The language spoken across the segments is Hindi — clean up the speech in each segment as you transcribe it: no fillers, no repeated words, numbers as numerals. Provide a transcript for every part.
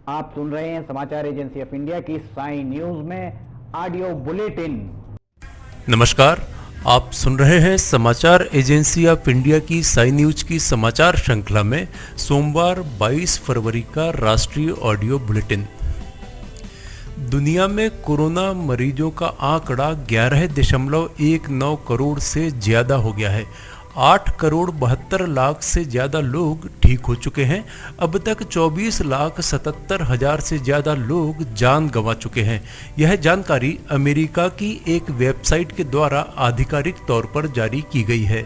आप सुन रहे हैं समाचार एजेंसी ऑफ इंडिया की साई न्यूज में ऑडियो बुलेटिन। नमस्कार, आप सुन रहे हैं समाचार एजेंसी ऑफ इंडिया की साई न्यूज की समाचार श्रृंखला में सोमवार 22 फरवरी का राष्ट्रीय ऑडियो बुलेटिन। दुनिया में कोरोना मरीजों का आंकड़ा 11.19 करोड़ से ज्यादा हो गया है। 8,72,00,000 से ज्यादा लोग ठीक हो चुके हैं। अब तक 24,77,000 से ज्यादा लोग जान गंवा चुके हैं। यह जानकारी अमेरिका की एक वेबसाइट के द्वारा आधिकारिक तौर पर जारी की गई है।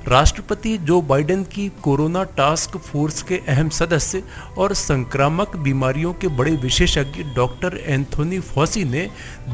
राष्ट्रपति जो बाइडेन की कोरोना टास्क फोर्स के अहम सदस्य और संक्रामक बीमारियों के बड़े विशेषज्ञ डॉक्टर एंथोनी फॉसी ने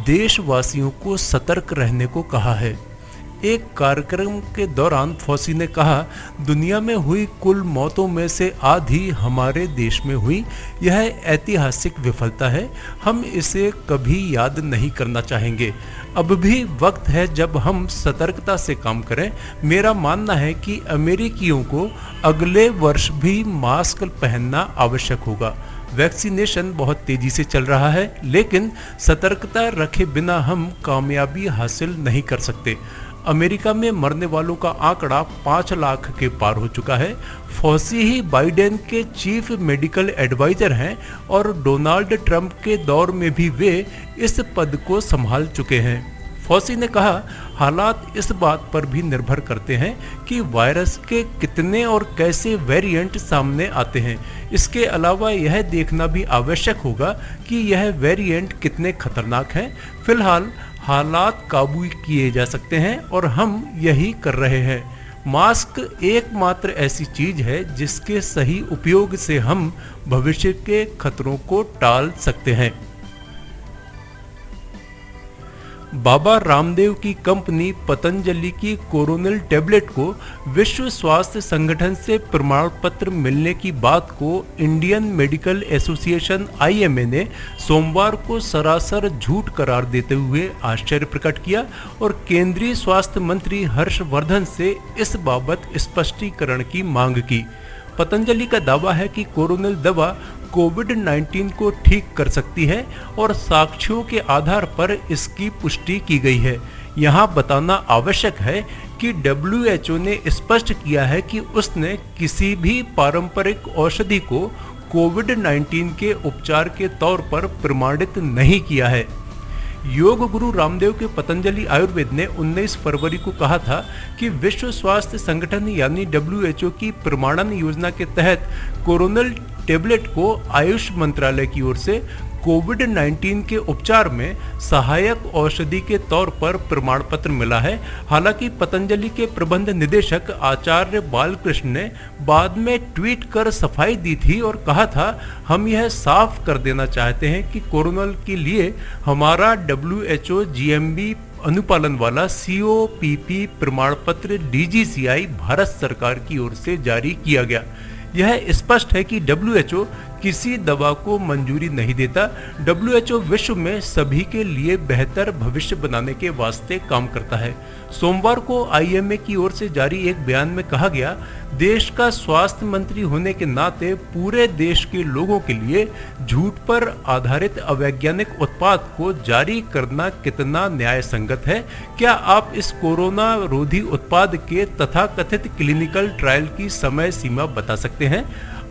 देशवासियों को सतर्क रहने को कहा है। एक कार्यक्रम के दौरान फॉसी ने कहा, दुनिया में हुई कुल मौतों में से आधी हमारे देश में हुई। यह ऐतिहासिक विफलता है। हम इसे कभी याद नहीं करना चाहेंगे। अब भी वक्त है जब हम सतर्कता से काम करें। मेरा मानना है कि अमेरिकियों को अगले वर्ष भी मास्क पहनना आवश्यक होगा। वैक्सीनेशन बहुत तेजी से चल रहा है, लेकिन सतर्कता रखे बिना हम कामयाबी हासिल नहीं कर सकते। अमेरिका में मरने वालों का आंकड़ा 5 लाख के पार हो चुका है। फॉसी ही बाइडेन के चीफ मेडिकल एडवाइजर हैं और डोनाल्ड ट्रंप के दौर में भी वे इस पद को संभाल चुके हैं। फॉसी ने कहा, हालात इस बात पर भी निर्भर करते हैं कि वायरस के कितने और कैसे वेरिएंट सामने आते हैं। इसके अलावा यह देखना भी आवश्यक होगा कि यह वेरिएंट कितने खतरनाक हैं। फिलहाल हालात काबू किए जा सकते हैं और हम यही कर रहे हैं। मास्क एकमात्र ऐसी चीज है जिसके सही उपयोग से हम भविष्य के खतरों को टाल सकते हैं। बाबा रामदेव की कंपनी पतंजलि की कोरोनिल टेबलेट को विश्व स्वास्थ्य संगठन से प्रमाण पत्र मिलने की बात को इंडियन मेडिकल एसोसिएशन (IMA) ने सोमवार को सरासर झूठ करार देते हुए आश्चर्य प्रकट किया और केंद्रीय स्वास्थ्य मंत्री हर्षवर्धन से इस बाबत स्पष्टीकरण की मांग की। पतंजलि का दावा है कि कोरोनिल दवा कोविड-19 को ठीक कर सकती है और साक्ष्यों के आधार पर इसकी पुष्टि की गई है। यहाँ बताना आवश्यक है कि WHO ने स्पष्ट किया है कि उसने किसी भी पारंपरिक औषधि को कोविड-19 के उपचार के तौर पर प्रमाणित नहीं किया है। योग गुरु रामदेव के पतंजलि आयुर्वेद ने 19 फरवरी को कहा था कि विश्व स्वास्थ्य संगठन यानी WHO की प्रमाणन योजना के तहत कोरोनिल टेबलेट को आयुष मंत्रालय की ओर से कोविड-19 के उपचार में सहायक औषधि के तौर पर प्रमाण पत्र मिला है। हालांकि पतंजलि के प्रबंध निदेशक आचार्य बालकृष्ण ने बाद में ट्वीट कर सफाई दी थी और कहा था, हम यह साफ कर देना चाहते हैं कि कोरोनिल के लिए हमारा WHO GMB अनुपालन वाला COPP प्रमाण पत्र DGCI भारत सरकार की ओर से जारी किया गया। यह स्पष्ट है कि WHO किसी दवा को मंजूरी नहीं देता। WHO विश्व में सभी के लिए बेहतर भविष्य बनाने के वास्ते काम करता है। सोमवार को IMA की ओर से जारी एक बयान में कहा गया, देश का स्वास्थ्य मंत्री होने के नाते पूरे देश के लोगों के लिए झूठ पर आधारित अवैज्ञानिक उत्पाद को जारी करना कितना न्याय संगत है। क्या आप इस कोरोना रोधी उत्पाद के तथाकथित क्लिनिकल ट्रायल की समय सीमा बता सकते हैं?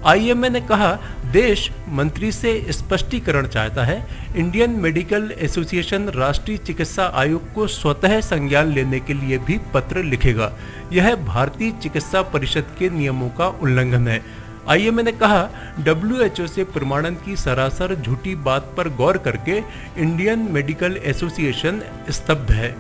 IMA ने कहा, देश मंत्री से स्पष्टीकरण चाहता है। इंडियन मेडिकल एसोसिएशन राष्ट्रीय चिकित्सा आयोग को स्वतः संज्ञान लेने के लिए भी पत्र लिखेगा। यह भारतीय चिकित्सा परिषद के नियमों का उल्लंघन है। IMA ने कहा, WHO से प्रमाणन की सरासर झूठी बात पर गौर करके इंडियन मेडिकल एसोसिएशन स्तब्ध है।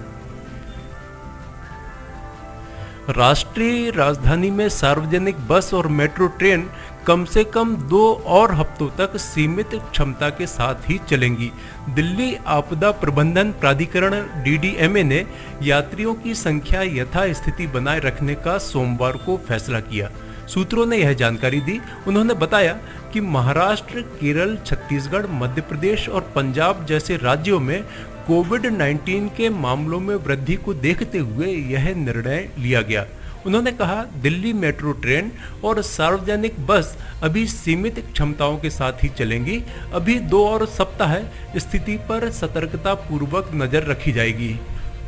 राष्ट्रीय राजधानी में सार्वजनिक बस और मेट्रो ट्रेन कम से कम 2 और हफ्तों तक सीमित क्षमता के साथ ही चलेंगी। दिल्ली आपदा प्रबंधन प्राधिकरण DDMA ने यात्रियों की संख्या यथास्थिति बनाए रखने का सोमवार को फैसला किया। सूत्रों ने यह जानकारी दी। उन्होंने बताया कि महाराष्ट्र, केरल, छत्तीसगढ़, मध्य प्रदेश और पंजाब जैसे राज्यों में कोविड-19 के मामलों में वृद्धि को देखते हुए यह निर्णय लिया गया। उन्होंने कहा, दिल्ली मेट्रो ट्रेन और सार्वजनिक बस अभी सीमित क्षमताओं के साथ ही चलेंगी। अभी 2 और सप्ताह स्थिति पर सतर्कता पूर्वक नजर रखी जाएगी।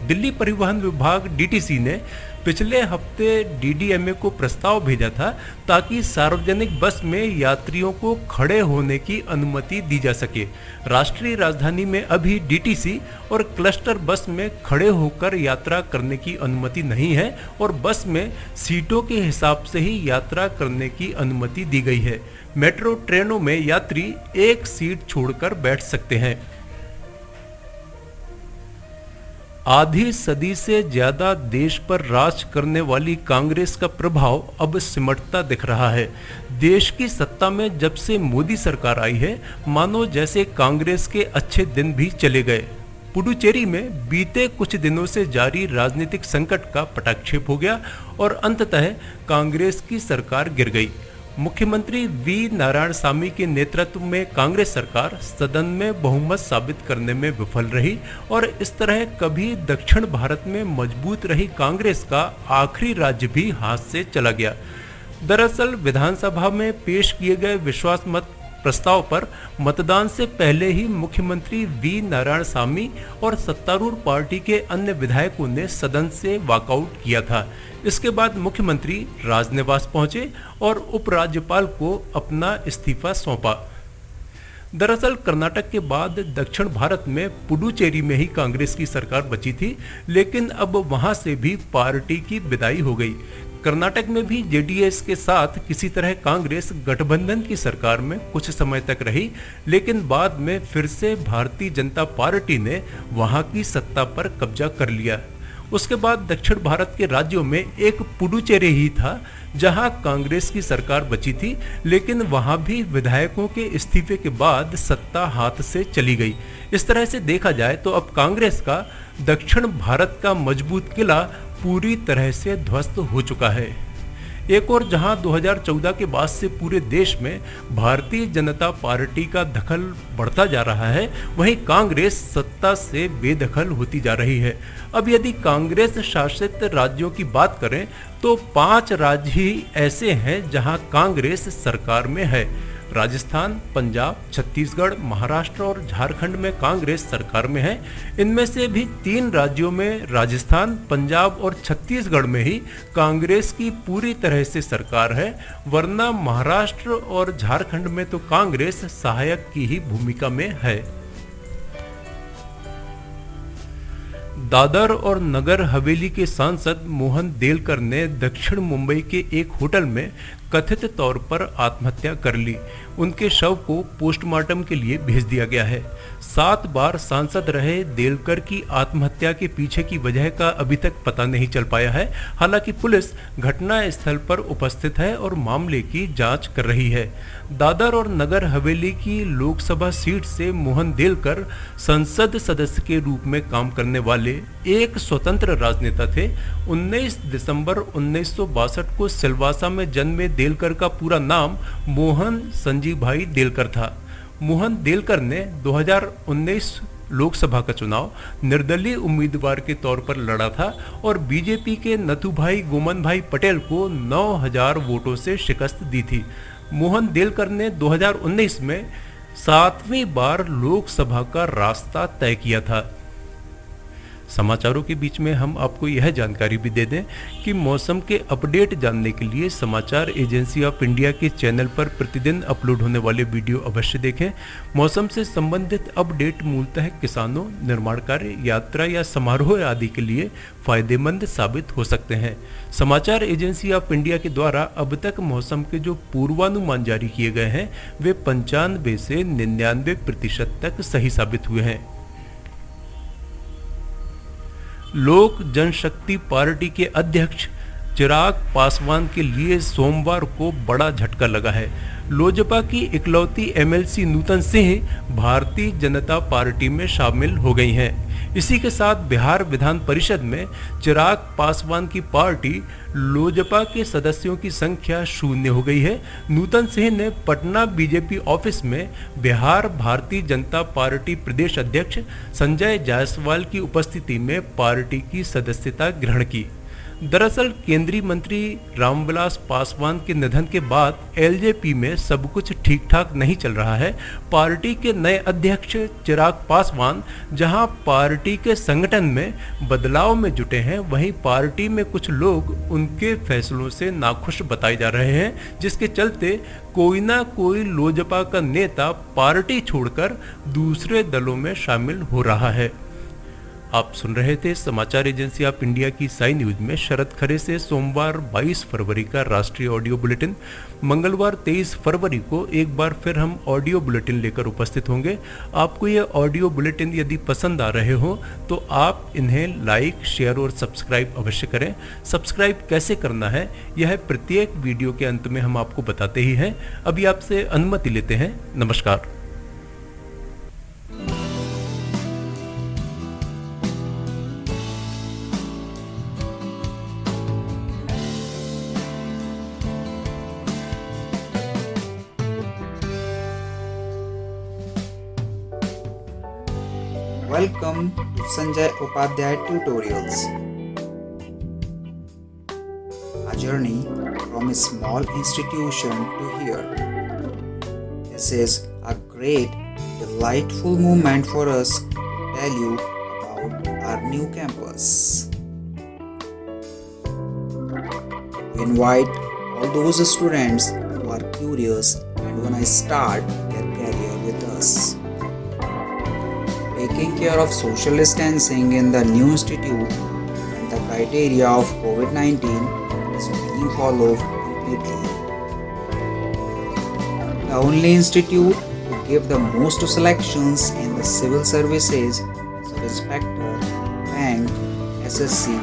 दिल्ली परिवहन विभाग डीटीसी ने पिछले हफ्ते डीडीएमए को प्रस्ताव भेजा था ताकि सार्वजनिक बस में यात्रियों को खड़े होने की अनुमति दी जा सके। राष्ट्रीय राजधानी में अभी डीटीसी और क्लस्टर बस में खड़े होकर यात्रा करने की अनुमति नहीं है और बस में सीटों के हिसाब से ही यात्रा करने की अनुमति दी गई है। मेट्रो ट्रेनों में यात्री एक सीट छोड़कर बैठ सकते हैं। आधी सदी से ज्यादा देश पर राज करने वाली कांग्रेस का प्रभाव अब सिमटता दिख रहा है। देश की सत्ता में जब से मोदी सरकार आई है, मानो जैसे कांग्रेस के अच्छे दिन भी चले गए। पुडुचेरी में बीते कुछ दिनों से जारी राजनीतिक संकट का पटाक्षेप हो गया और अंततः कांग्रेस की सरकार गिर गई। मुख्यमंत्री वी नारायणसामी के नेतृत्व में कांग्रेस सरकार सदन में बहुमत साबित करने में विफल रही और इस तरह कभी दक्षिण भारत में मजबूत रही कांग्रेस का आखिरी राज्य भी हाथ से चला गया। दरअसल विधानसभा में पेश किए गए विश्वास मत प्रस्ताव पर मतदान से पहले ही मुख्यमंत्री वी नारायणसामी और सत्तारूढ़ पार्टी के अन्य विधायकों ने सदन से वॉकआउट किया था। इसके बाद मुख्यमंत्री राजनिवास पहुंचे और उपराज्यपाल को अपना इस्तीफा सौंपा। दरअसल कर्नाटक के बाद दक्षिण भारत में पुडुचेरी में ही कांग्रेस की सरकार बची थी, लेकिन अब वहां से भी पार्टी की विदाई हो गई। कर्नाटक में भी जेडीएस के साथ किसी तरह कांग्रेस गठबंधन की सरकार में कुछ समय तक रही, लेकिन बाद में फिर से भारतीय जनता पार्टी ने वहां की सत्ता पर कब्जा कर लिया। उसके बाद दक्षिण भारत के राज्यों में एक पुडुचेरी ही था जहां कांग्रेस की सरकार बची थी, लेकिन वहां भी विधायकों के इस्तीफे के बाद सत्ता हाथ से चली गई। इस तरह से देखा जाए तो अब कांग्रेस का दक्षिण भारत का मजबूत किला पूरी तरह से ध्वस्त हो चुका है। एक और जहां 2014 के बाद से पूरे देश में भारतीय जनता पार्टी का दखल बढ़ता जा रहा है, वहीं कांग्रेस सत्ता से बेदखल होती जा रही है। अब यदि कांग्रेस शासित राज्यों की बात करें तो 5 राज्य ही ऐसे हैं जहां कांग्रेस सरकार में है। राजस्थान, पंजाब, छत्तीसगढ़, महाराष्ट्र और झारखंड में कांग्रेस सरकार में है। इनमें से भी 3 राज्यों में राजस्थान, पंजाब और छत्तीसगढ़ में ही कांग्रेस की पूरी तरह से सरकार है, वरना महाराष्ट्र और झारखंड में तो कांग्रेस सहायक की ही भूमिका में है। दादर और नगर हवेली के सांसद मोहन देलकर ने दक्षिण मुंबई के एक होटल में कथित तौर पर आत्महत्या कर ली। उनके शव को पोस्टमार्टम के लिए भेज दिया गया है। 7 बार सांसद रहे देलकर की आत्महत्या के पीछे की वजह का अभी तक पता नहीं चल पाया है। हालांकि पुलिस घटना स्थल पर उपस्थित है और मामले की जांच कर रही है। दादर और नगर हवेली की लोकसभा सीट से मोहन देलकर संसद सदस्य के रूप में काम करने वाले एक स्वतंत्र राजनेता थे। 19 दिसंबर 1962 को सिलवासा में जन्मे देलकर का पूरा नाम मोहन संजीव भाई देलकर था। मोहन देलकर ने 2019 लोकसभा का चुनाव निर्दलीय उम्मीदवार के तौर पर लड़ा था और बीजेपी के नथुभाई गोमन भाई पटेल को 9000 वोटों से शिकस्त दी थी। मोहन देलकर ने 2019 में 7वीं बार लोकसभा का रास्ता तय किया था। समाचारों के बीच में हम आपको यह जानकारी भी दे दें कि मौसम के अपडेट जानने के लिए समाचार एजेंसी ऑफ इंडिया के चैनल पर प्रतिदिन अपलोड होने वाले वीडियो अवश्य देखें। मौसम से संबंधित अपडेट मूलतः किसानों, निर्माण कार्य, यात्रा या समारोह आदि के लिए फायदेमंद साबित हो सकते हैं। समाचार एजेंसी ऑफ इंडिया के द्वारा अब तक मौसम के जो पूर्वानुमान जारी किए गए हैं वे 95 से 99% तक सही साबित हुए हैं। लोक जनशक्ति पार्टी के अध्यक्ष चिराग पासवान के लिए सोमवार को बड़ा झटका लगा है। लोजपा की इकलौती एमएलसी नूतन सिंह भारतीय जनता पार्टी में शामिल हो गई हैं। इसी के साथ बिहार विधान परिषद में चिराग पासवान की पार्टी लोजपा के सदस्यों की संख्या 0 हो गई है। नूतन सिंह ने पटना बीजेपी ऑफिस में बिहार भारतीय जनता पार्टी प्रदेश अध्यक्ष संजय जायसवाल की उपस्थिति में पार्टी की सदस्यता ग्रहण की। दरअसल केंद्रीय मंत्री रामविलास पासवान के निधन के बाद एलजेपी में सब कुछ ठीक ठाक नहीं चल रहा है। पार्टी के नए अध्यक्ष चिराग पासवान जहां पार्टी के संगठन में बदलाव में जुटे हैं, वहीं पार्टी में कुछ लोग उनके फैसलों से नाखुश बताए जा रहे हैं, जिसके चलते कोई ना कोई लोजपा का नेता पार्टी छोड़कर दूसरे दलों में शामिल हो रहा है। आप सुन रहे थे समाचार एजेंसी ऑफ इंडिया की साई न्यूज में शरद खरे से सोमवार 22 फरवरी का राष्ट्रीय ऑडियो बुलेटिन। मंगलवार 23 फरवरी को एक बार फिर हम ऑडियो बुलेटिन लेकर उपस्थित होंगे। आपको ये ऑडियो बुलेटिन यदि पसंद आ रहे हो तो आप इन्हें लाइक, शेयर और सब्सक्राइब अवश्य करें। सब्सक्राइब कैसे करना है यह प्रत्येक वीडियो के अंत में हम आपको बताते ही हैं। अभी आपसे अनुमति लेते हैं। नमस्कार। Welcome to Sanjay Upadhyay Tutorials. A journey from a small institution to here. This is a great, delightful moment for us to tell you about our new campus. We invite all those students who are curious and want to start their career with us. Taking care of social distancing in the new institute and the criteria of COVID-19 is being followed completely. The only institute to give the most selections in the civil services, sub-inspector, bank, SSC,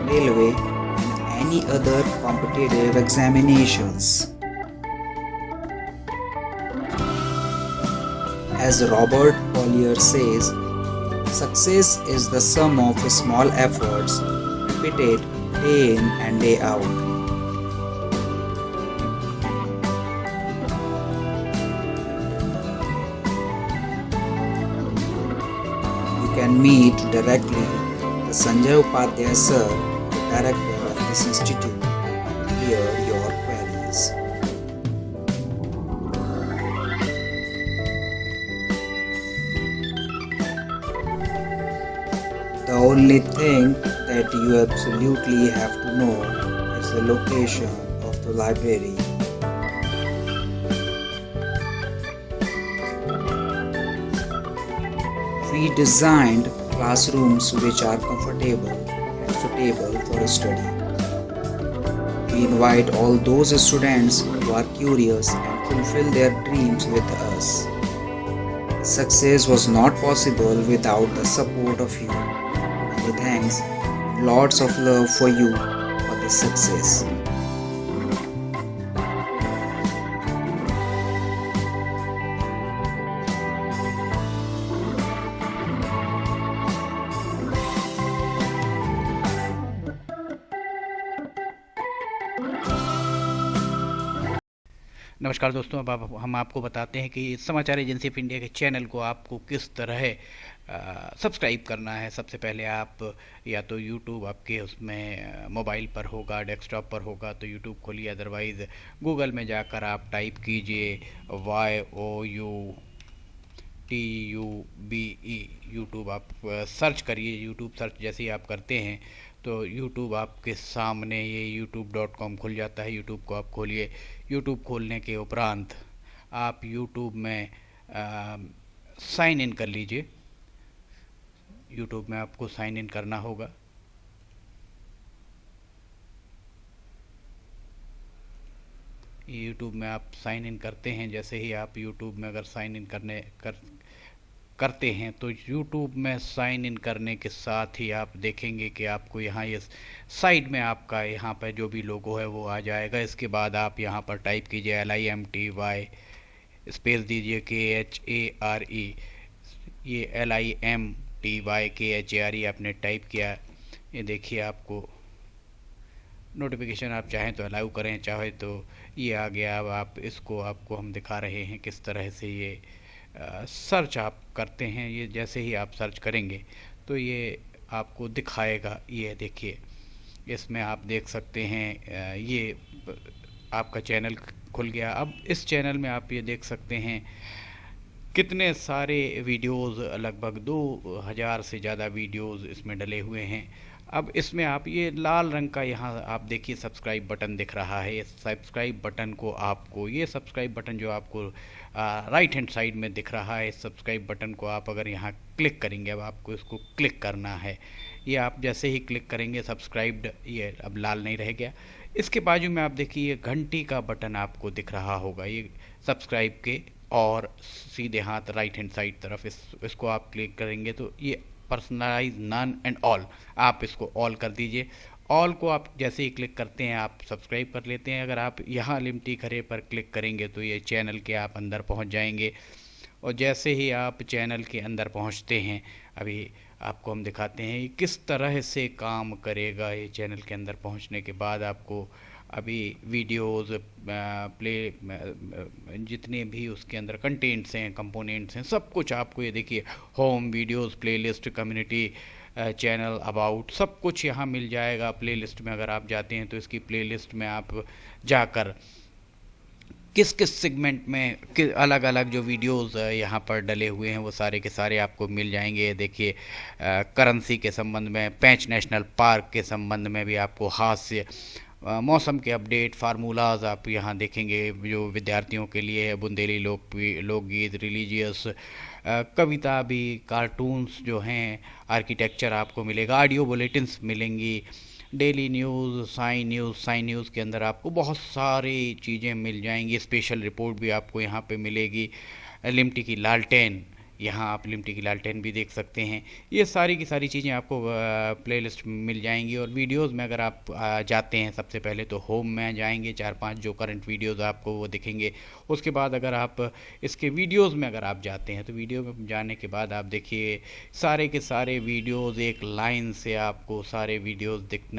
railway and any other competitive examinations. As Robert Collier says, success is the sum of small efforts repeated day in and day out. You can meet directly the Sanjay Upadhyay sir, the director of this institute, to clear your queries. The only thing that you absolutely have to know is the location of the library. We designed classrooms which are comfortable and suitable for study. We invite all those students who are curious and fulfill their dreams with us. Success was not possible without the support of you. Many thanks and lots of love for you for this success. नमस्कार दोस्तों, अब हम आपको बताते हैं कि समाचार एजेंसी ऑफ इंडिया के चैनल को आपको किस तरह सब्सक्राइब करना है। सबसे पहले आप या तो यूट्यूब आपके उसमें मोबाइल पर होगा, डेस्कटॉप पर होगा तो यूट्यूब खोलिए, अदरवाइज़ गूगल में जाकर आप टाइप कीजिए YOUTUBE यूट्यूब। आप सर्च करिए। यूट्यूब सर्च जैसे ही आप करते हैं तो यूट्यूब आपके सामने ये youtube.com खुल जाता है। यूट्यूब को आप खोलिए। यूट्यूब खोलने के उपरांत आप यूट्यूब में साइन इन कर लीजिए। यूट्यूब में आपको साइन इन करना होगा। यूट्यूब में आप साइन इन करते हैं, जैसे ही आप यूट्यूब में अगर साइन इन करते हैं तो यूट्यूब में साइन इन करने के साथ ही आप देखेंगे कि आपको यहाँ ये साइड में आपका यहाँ पर जो भी लोगो है वो आ जाएगा। इसके बाद आप यहाँ पर टाइप कीजिए LIMTY, स्पेस दीजिए KHARE, ये LIMTY KHARE आपने टाइप किया। ये देखिए आपको नोटिफिकेशन आप चाहें तो अलाउ करें, चाहे तो ये आ गया। अब आप इसको आपको हम दिखा रहे हैं किस तरह से ये सर्च आप करते हैं। ये जैसे ही आप सर्च करेंगे तो ये आपको दिखाएगा। ये देखिए इसमें आप देख सकते हैं ये आपका चैनल खुल गया। अब इस चैनल में आप ये देख सकते हैं कितने सारे वीडियोस, लगभग 2000 से ज़्यादा वीडियोस इसमें डले हुए हैं। अब इसमें आप ये लाल रंग का यहाँ आप देखिए सब्सक्राइब बटन दिख रहा है। इस सब्सक्राइब बटन को आपको, ये सब्सक्राइब बटन जो आपको राइट हैंड साइड में दिख रहा है, इस सब्सक्राइब बटन को आप अगर यहाँ क्लिक करेंगे, अब आपको इसको क्लिक करना है। ये आप जैसे ही क्लिक करेंगे सब्सक्राइब्ड, ये अब लाल नहीं रह गया। इसके बाजू में आप देखिए घंटी का बटन आपको दिख रहा होगा, ये सब्सक्राइब के और सीधे हाथ राइट हैंड साइड तरफ इसको आप क्लिक करेंगे तो ये पर्सनलाइज नन एंड ऑल, आप इसको ऑल कर दीजिए। ऑल को आप जैसे ही क्लिक करते हैं आप सब्सक्राइब कर लेते हैं। अगर आप यहाँ लिमटी खरे पर क्लिक करेंगे तो ये चैनल के आप अंदर पहुँच जाएंगे। और जैसे ही आप चैनल के अंदर पहुँचते हैं, अभी आपको हम दिखाते हैं किस तरह से काम करेगा। ये चैनल के अंदर पहुँचने के बाद आपको अभी वीडियोस प्ले जितने भी उसके अंदर कंटेंट्स हैं, कंपोनेंट्स हैं, सब कुछ आपको ये देखिए home, videos, playlist, community, channel, about, सब कुछ यहाँ मिल जाएगा। प्लेलिस्ट में अगर आप जाते हैं तो इसकी प्लेलिस्ट में आप जाकर किस किस सेगमेंट में अलग अलग जो वीडियोस यहाँ पर डले हुए हैं वो सारे के सारे आपको मिल जाएंगे। देखिए करेंसी के संबंध में, पेंच नेशनल पार्क के संबंध में भी आपको, हास्य, मौसम के अपडेट, फार्मूलाज आप यहाँ देखेंगे जो विद्यार्थियों के लिए है, बुंदेली लोकगीत, रिलीजियस, कविता भी, कार्टून्स जो हैं, आर्किटेक्चर आपको मिलेगा, ऑडियो बुलेटिन्स मिलेंगी, डेली न्यूज़, साइन न्यूज़ के अंदर आपको बहुत सारी चीज़ें मिल जाएंगी। स्पेशल रिपोर्ट भी आपको यहाँ पे मिलेगी। लिमटी की लालटेन, यहाँ आप लिमटी की लालटेन भी देख सकते हैं। ये सारी की सारी चीज़ें आपको प्लेलिस्ट में मिल जाएंगी। और वीडियोस में अगर आप जाते हैं, सबसे पहले तो होम में जाएंगे, 4-5 जो करंट वीडियोस आपको वो दिखेंगे। उसके बाद अगर आप इसके वीडियोस में अगर आप जाते हैं तो वीडियो में जाने के बाद आप देखिए सारे के सारे वीडियोस एक लाइन से आपको सारे वीडियोस दिखना